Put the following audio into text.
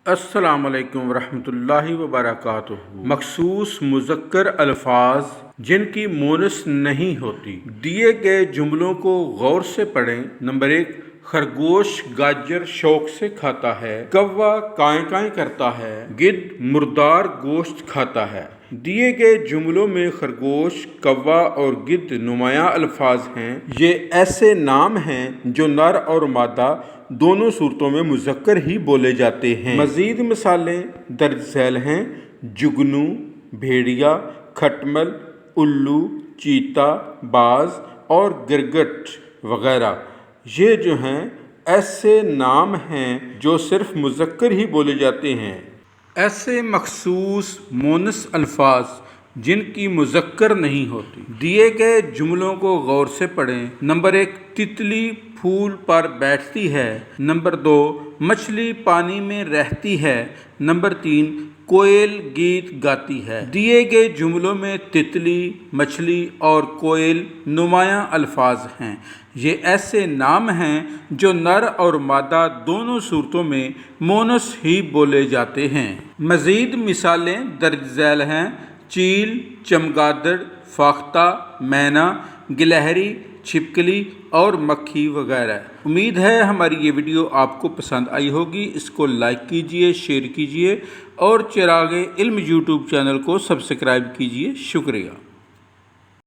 السلام علیکم ورحمۃ اللہ وبرکاتہ۔ مخصوص مذکر الفاظ جن کی مونس نہیں ہوتی، دیے گئے جملوں کو غور سے پڑھیں۔ نمبر 1، خرگوش گاجر شوق سے کھاتا ہے، کوا کائیں کائیں کرتا ہے، گدھ مردار گوشت کھاتا ہے۔ دیے گئے جملوں میں خرگوش، کوا اور گدھ نمایاں الفاظ ہیں۔ یہ ایسے نام ہیں جو نر اور مادہ دونوں صورتوں میں مذکر ہی بولے جاتے ہیں۔ مزید مثالیں درج ذیل ہیں: جگنو، بھیڑیا، کھٹمل، الو، چیتا، باز اور گرگٹ وغیرہ۔ یہ جو ہیں ایسے نام ہیں جو صرف مذکر ہی بولے جاتے ہیں۔ ایسے مخصوص مونس الفاظ جن کی مذکر نہیں ہوتی، دیے گئے جملوں کو غور سے پڑھیں۔ نمبر 1، تتلی پھول پر بیٹھتی ہے۔ نمبر 2، مچھلی پانی میں رہتی ہے۔ نمبر 3، کوئل گیت گاتی ہے۔ دیے گئے جملوں میں تتلی، مچھلی اور کوئل نمایاں الفاظ ہیں۔ یہ ایسے نام ہیں جو نر اور مادہ دونوں صورتوں میں مونس ہی بولے جاتے ہیں۔ مزید مثالیں درج ذیل ہیں: چیل، چمگادڑ، فاختہ، مینا، گلہری، چھپکلی اور مکھی وغیرہ۔ امید ہے ہماری یہ ویڈیو آپ کو پسند آئی ہوگی۔ اس کو لائک کیجئے، شیئر کیجئے اور چراغ علم یوٹیوب چینل کو سبسکرائب کیجئے۔ شکریہ۔